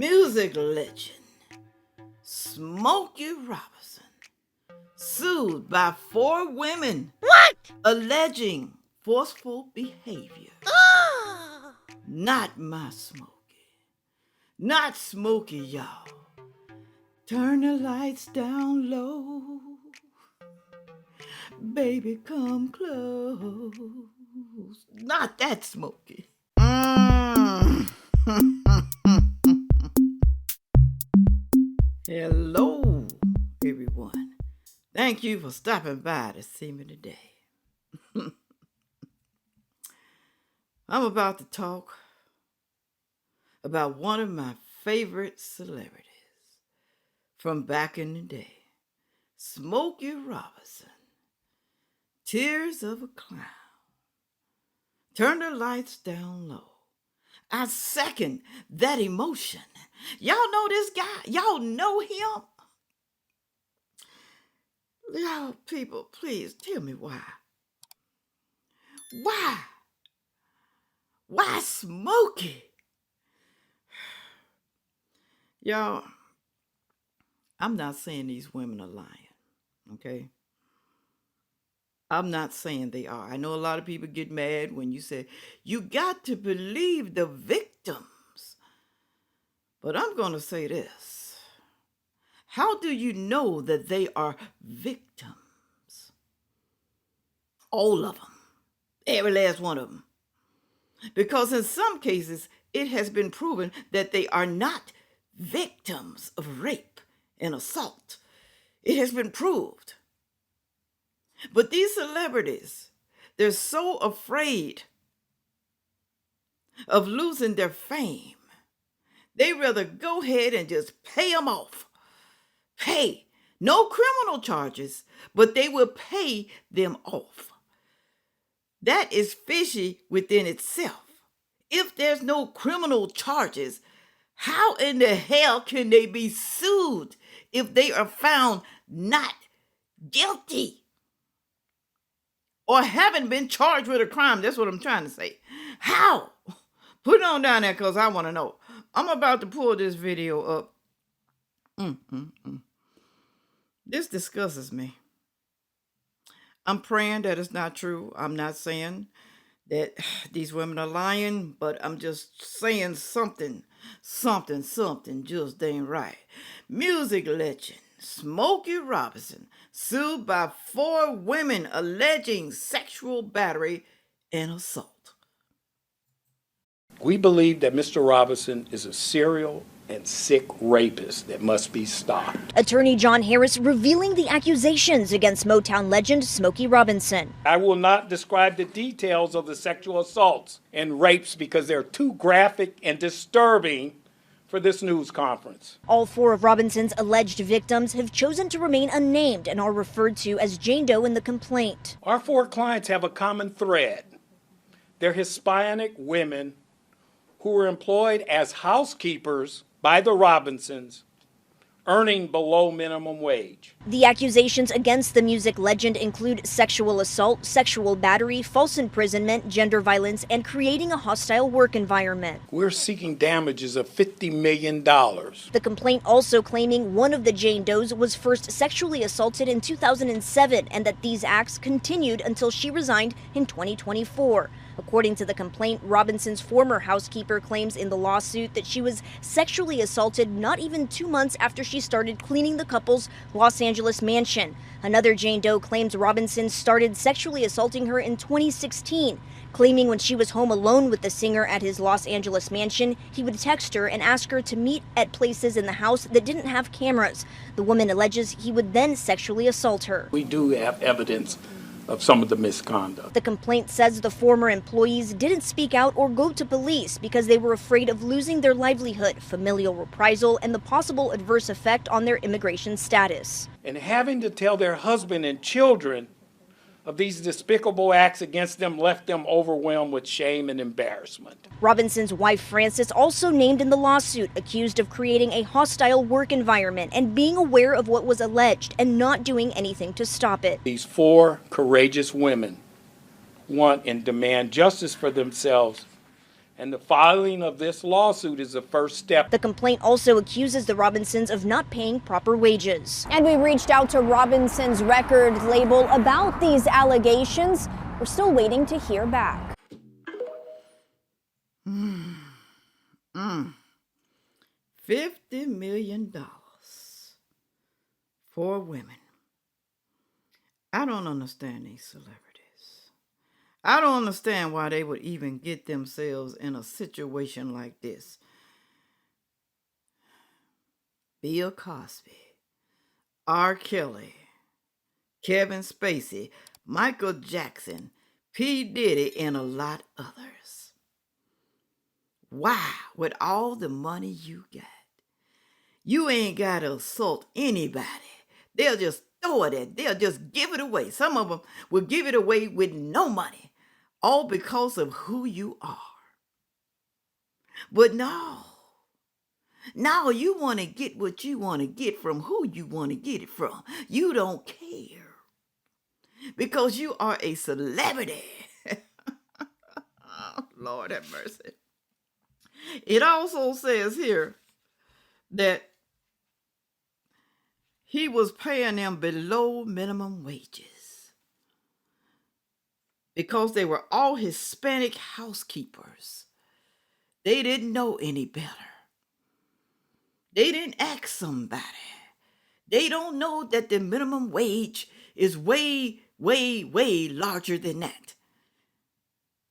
Music legend Smokey Robinson sued by 4 women. What? Alleging forceful behavior. Oh. Not my Smokey. Not Smokey, y'all. Turn the lights down low. Baby, come close. Not that Smokey. Hello, everyone. Thank you for stopping by to see me today. I'm about to talk about one of my favorite celebrities from back in the day, Smokey Robinson. Tears of a clown. Turn the lights down low. I second that emotion. Y'all know this guy? Y'all know him? Y'all people, please tell me why. Why? Why Smokey? Y'all, I'm not saying these women are lying, okay? I'm not saying they are. I know a lot of people get mad when you say, you got to believe the victims. But I'm going to say this. How do you know that they are victims? All of them. Every last one of them. Because in some cases, it has been proven that they are not victims of rape and assault. It has been proved. But these celebrities, they're so afraid of losing their fame. They rather go ahead and just pay them off. Pay. No criminal charges, but they will pay them off. That is fishy within itself. If there's no criminal charges, how in the hell can they be sued if they are found not guilty? Or haven't been charged with a crime. That's what I'm trying to say. How? Put it on down there because I want to know. I'm about to pull this video up. This disgusts me. I'm praying that it's not true. I'm not saying that these women are lying, but I'm just saying something just ain't right. Music legend Smokey Robinson sued by 4 women alleging sexual battery and assault. We believe that Mr. Robinson is a serial and sick rapist that must be stopped. Attorney John Harris revealing the accusations against Motown legend Smokey Robinson. I will not describe the details of the sexual assaults and rapes because they're too graphic and disturbing for this news conference. All 4 of Robinson's alleged victims have chosen to remain unnamed and are referred to as Jane Doe in the complaint. Our 4 clients have a common thread. They're Hispanic women who were employed as housekeepers by the Robinsons, earning below minimum wage. The accusations against the music legend include sexual assault, sexual battery, false imprisonment, gender violence, and creating a hostile work environment. We're seeking damages of $50 million. The complaint also claiming one of the Jane Does was first sexually assaulted in 2007 and that these acts continued until she resigned in 2024. According to the complaint, Robinson's former housekeeper claims in the lawsuit that she was sexually assaulted not even 2 months after she started cleaning the couple's Los Angeles mansion. Another Jane Doe claims Robinson started sexually assaulting her in 2016, claiming when she was home alone with the singer at his Los Angeles mansion, he would text her and ask her to meet at places in the house that didn't have cameras. The woman alleges he would then sexually assault her. We do have evidence of some of the misconduct. The complaint says the former employees didn't speak out or go to police because they were afraid of losing their livelihood, familial reprisal, and the possible adverse effect on their immigration status. And having to tell their husband and children of these despicable acts against them left them overwhelmed with shame and embarrassment. Robinson's wife, Frances, also named in the lawsuit, accused of creating a hostile work environment and being aware of what was alleged and not doing anything to stop it. These 4 courageous women want and demand justice for themselves and the filing of this lawsuit is the first step. The complaint also accuses the Robinsons of not paying proper wages. And we reached out to Robinson's record label about these allegations. We're still waiting to hear back. $50 million for women. I don't understand these celebrities. I don't understand why they would even get themselves in a situation like this. Bill Cosby, R. Kelly, Kevin Spacey, Michael Jackson, P. Diddy, and a lot others. Why, with all the money you got, you ain't got to assault anybody. They'll just throw it at, they'll just give it away. Some of them will give it away with no money, all because of who you are. But no, you want to get what you want to get from who you want to get it from. You don't care because you are a celebrity. Oh, Lord have mercy. It also says here that he was paying them below minimum wages because they were all Hispanic housekeepers. They didn't know any better. They didn't ask somebody. They don't know that the minimum wage is way, way, way larger than that.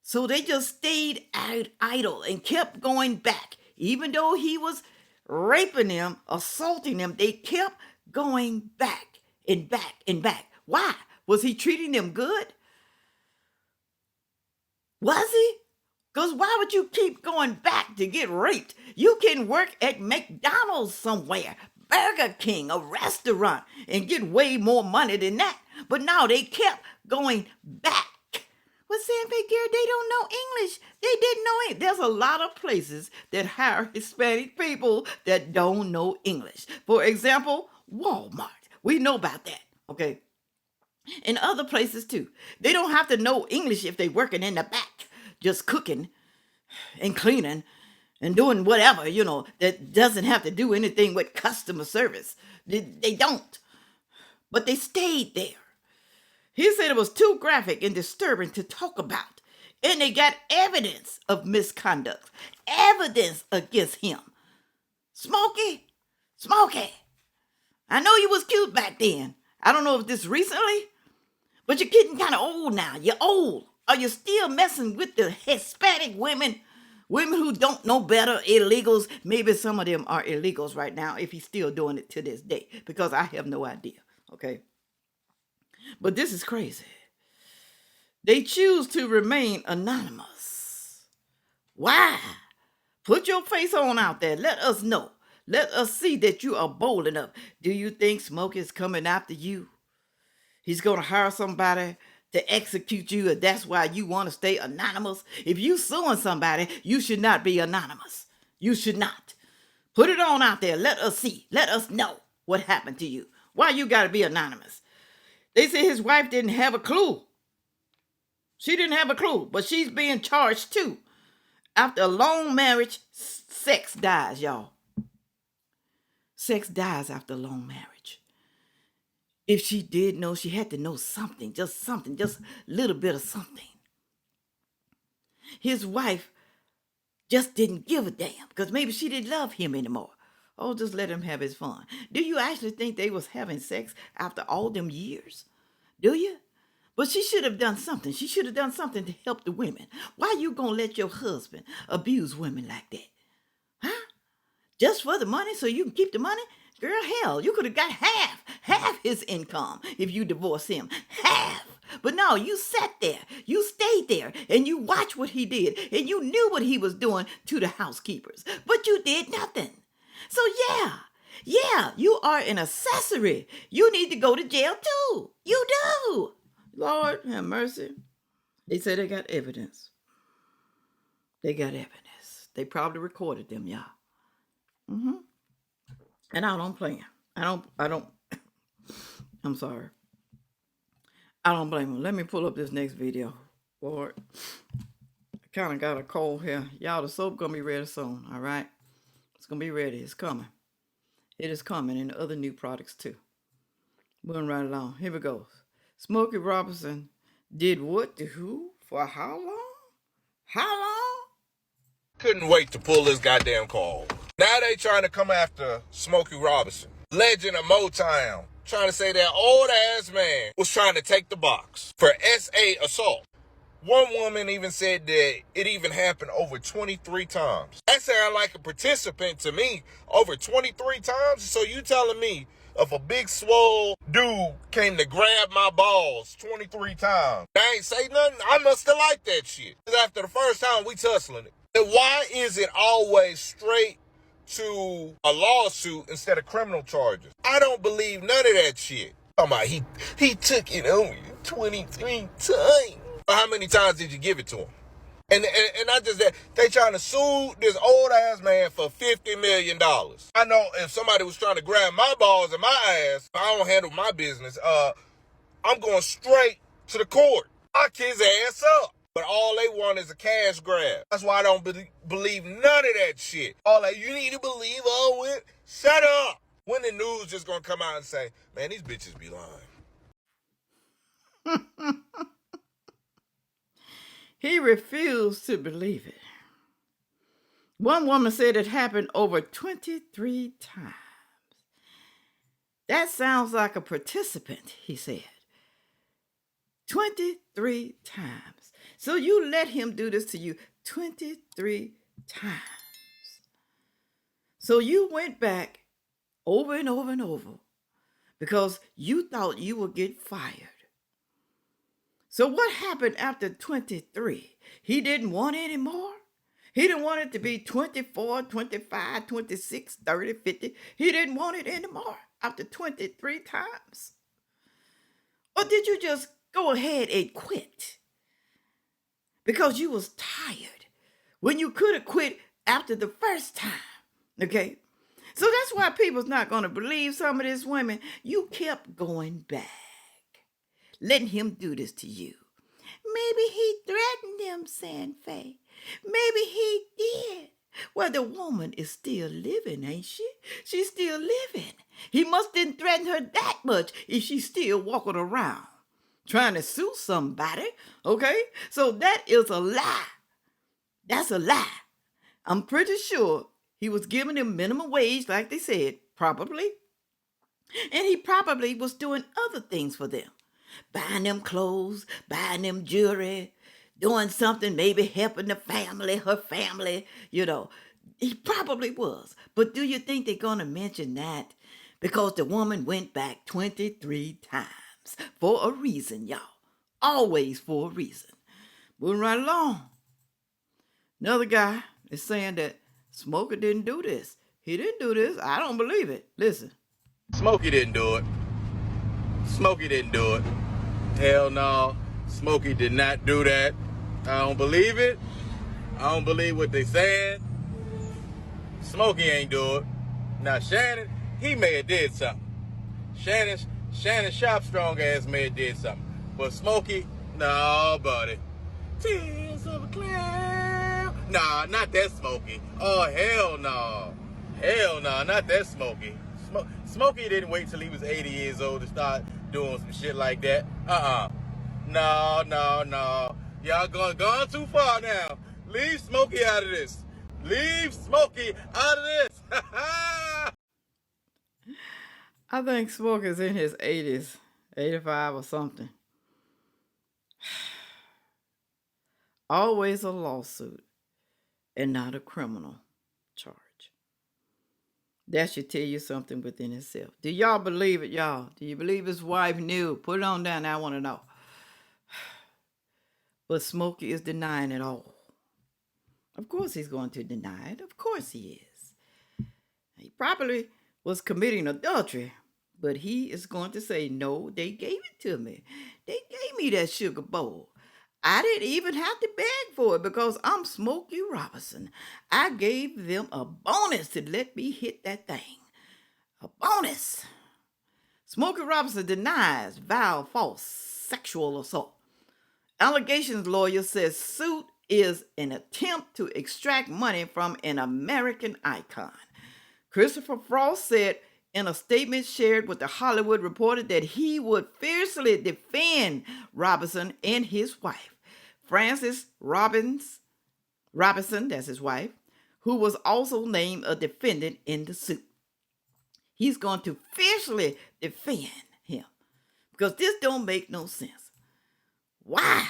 So they just stayed idle and kept going back. Even though he was raping them, assaulting them, they kept going back and back and back. Why? Was he treating them good? Was he? Because why would you keep going back to get raped? You can work at McDonald's somewhere, Burger King, a restaurant, and get way more money than that. But no, they kept going back. Well, Sandfay, Garrett, they don't know English. They didn't know it. There's a lot of places that hire Hispanic people that don't know English. For example, Walmart. We know about that, okay? And other places too. They don't have to know English if they're working in the back, just cooking and cleaning and doing whatever, that doesn't have to do anything with customer service. They don't. But they stayed there. He said it was too graphic and disturbing to talk about. And they got evidence of misconduct. Evidence against him. Smokey, I know you was cute back then. I don't know if this recently, but you're getting kind of old now. You're old. Are you still messing with the Hispanic women? Women who don't know better, illegals. Maybe some of them are illegals right now if he's still doing it to this day, because I have no idea, okay? But this is crazy. They choose to remain anonymous. Why? Put your face on out there. Let us know. Let us see that you are bold enough. Do you think Smokey is coming after you? He's going to hire somebody to execute you, and that's why you want to stay anonymous? If you suing somebody, you should not be anonymous. You should not. Put it on out there. Let us see. Let us know what happened to you. Why you got to be anonymous? They say his wife didn't have a clue. She didn't have a clue, but she's being charged too. After a long marriage, sex dies, y'all. Sex dies after a long marriage. If she did know, she had to know something, just a little bit of something. His wife just didn't give a damn because maybe she didn't love him anymore. Oh, just let him have his fun. Do you actually think they was having sex after all them years? Do you? But she should have done something. She should have done something to help the women. Why you gonna let your husband abuse women like that? Huh? Just for the money so you can keep the money? Girl, hell, you could have got half his income if you divorced him. Half. But no, you sat there, you stayed there, and you watched what he did, and you knew what he was doing to the housekeepers, but you did nothing. So yeah, you are an accessory. You need to go to jail too. You do. Lord have mercy. They say they got evidence. They got evidence. They probably recorded them, y'all. And I don't blame him. I'm sorry. I don't blame him. Let me pull up this next video. Lord, I kind of got a cold here. Y'all, the soap gonna be ready soon, all right? It's gonna be ready. It's coming. It is coming, and other new products too. Moving right along. Here we go. Smokey Robinson did what to who for how long? How long? Couldn't wait to pull this goddamn call. Now they trying to come after Smokey Robinson, legend of Motown, trying to say that old ass man was trying to take the box for SA assault. One woman even said that it even happened over 23 times. That sounds like a participant to me. Over 23 times? So you telling me if a big swole dude came to grab my balls 23 times, I ain't say nothing? I must have liked that shit. After the first time, we tussling it. And why is it always straight to a lawsuit instead of criminal charges? I don't believe none of that shit. Talking about he took it on you 23 times. How many times did you give it to him? And I just, they trying to sue this old ass man for $50 million. I know if somebody was trying to grab my balls and my ass, I don't handle my business. I'm going straight to the court. Lock his ass up. But all they want is a cash grab. That's why I don't believe none of that shit. All that, you need to believe all it. Shut up. When the news just gonna come out and say, man, these bitches be lying. He refused to believe it. One woman said it happened over 23 times. That sounds like a participant, he said. 23 times. So you let him do this to you 23 times. So you went back over and over and over because you thought you would get fired. So what happened after 23? He didn't want any more? He didn't want it to be 24, 25, 26, 30, 50. He didn't want it anymore after 23 times? Or did you just go ahead and quit because you was tired when you could have quit after the first time? Okay? So that's why people's not going to believe some of these women. You kept going back, letting him do this to you. Maybe he threatened them, Sandfay. Maybe he did. Well, the woman is still living, ain't she? She's still living. He must didn't threaten her that much if she's still walking around trying to sue somebody, okay? So that is a lie. That's a lie. I'm pretty sure he was giving them minimum wage, like they said, probably. And he probably was doing other things for them. Buying them clothes, buying them jewelry, doing something, maybe helping the family, her family, you know. He probably was. But do you think they're going to mention that? Because the woman went back 23 times for a reason, y'all. Always for a reason. Moving right along. Another guy is saying that Smokey didn't do this. He didn't do this. I don't believe it. Listen. Smokey didn't do it. Smokey didn't do it. Hell no. Smokey did not do that. I don't believe it. I don't believe what they saying. Smokey ain't do it. Now Shannon, he may have did something. Shannon Sharpstrong ass may have did something. But Smokey, no, buddy. Tears of a clown. Nah, not that Smokey. Oh, hell no. Hell no, not that Smokey. Smokey didn't wait till he was 80 years old to start doing some shit like that. No. Y'all gone too far now. Leave Smokey out of this. Leave Smokey out of this. I think Smokey's in his 80s, 85 or something. Always a lawsuit and not a criminal charge. That should tell you something within itself. Do y'all believe it, y'all? Do you believe his wife knew? Put it on down. I want to know. But Smokey is denying it all. Of course he's going to deny it. Of course he is. He probably was committing adultery, but he is going to say, no, they gave it to me. They gave me that sugar bowl. I didn't even have to beg for it because I'm Smokey Robinson. I gave them a bonus to let me hit that thing. A bonus. Smokey Robinson denies vile, false sexual assault. Allegations lawyer says suit is an attempt to extract money from an American icon. Christopher Frost said in a statement shared with The Hollywood Reporter that he would fiercely defend Robinson and his wife, Frances Robinson, that's his wife, who was also named a defendant in the suit. He's going to fiercely defend him because this don't make no sense. Why?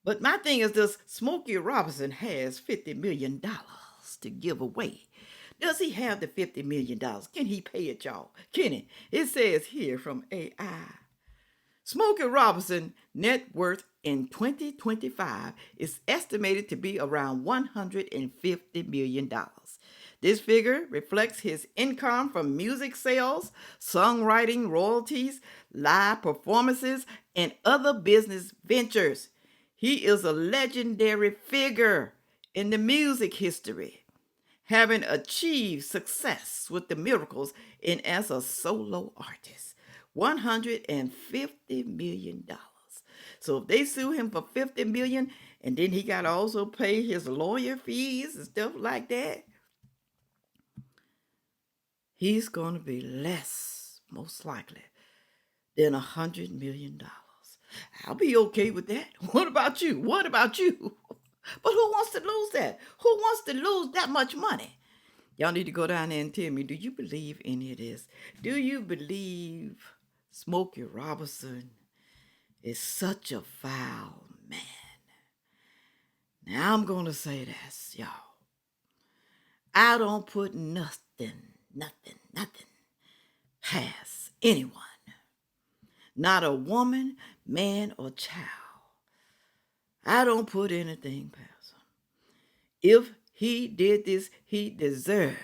But my thing is this: Smokey Robinson has $50 million to give away. Does he have the $50 million? Can he pay it, y'all? Can he? It says here from AI. Smokey Robinson net worth in 2025 is estimated to be around $150 million. This figure reflects his income from music sales, songwriting royalties, live performances, and other business ventures. He is a legendary figure in the music history, having achieved success with the Miracles and as a solo artist. $150 million. So if they sue him for $50 million, and then he got to also pay his lawyer fees and stuff like that, he's going to be less, most likely, than $100 million. I'll be okay with that. What about you? But who wants to lose that? Who wants to lose that much money? Y'all need to go down there and tell me, do you believe any of this? Do you believe Smokey Robinson is such a foul man? Now I'm going to say this, y'all. I don't put nothing past anyone. Not a woman, man, or child. I don't put anything past him. If he did this, he deserves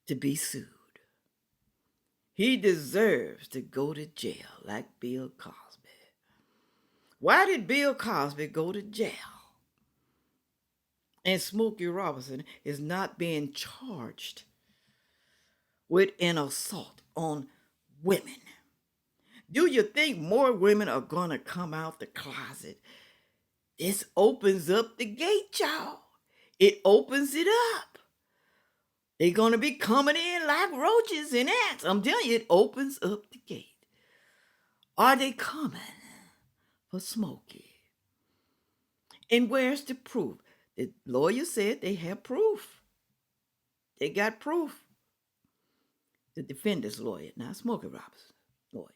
to be sued. He deserves to go to jail like Bill Cosby. Why did Bill Cosby go to jail? And Smokey Robinson is not being charged with an assault on women. Do you think more women are going to come out the closet? This opens up the gate, y'all. It opens it up. They're going to be coming in like roaches and ants. I'm telling you, it opens up the gate. Are they coming for Smokey? And where's the proof? The lawyer said they have proof. They got proof. The defender's lawyer, not Smokey Robinson lawyer.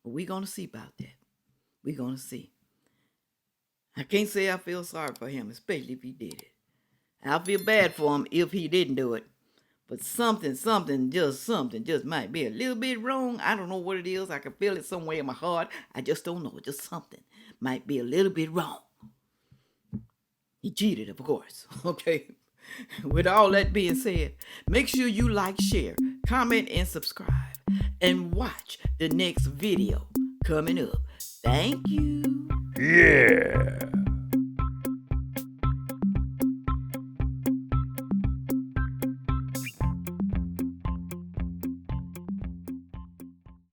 But we're going to see about that. We're going to see. I can't say I feel sorry for him, especially if he did it. I feel bad for him if he didn't do it. But something just might be a little bit wrong. I don't know what it is. I can feel it somewhere in my heart. I just don't know. Just something might be a little bit wrong. He cheated, of course. Okay. With all that being said, make sure you like, share, comment, and subscribe. And watch the next video coming up. Thank you. Yeah.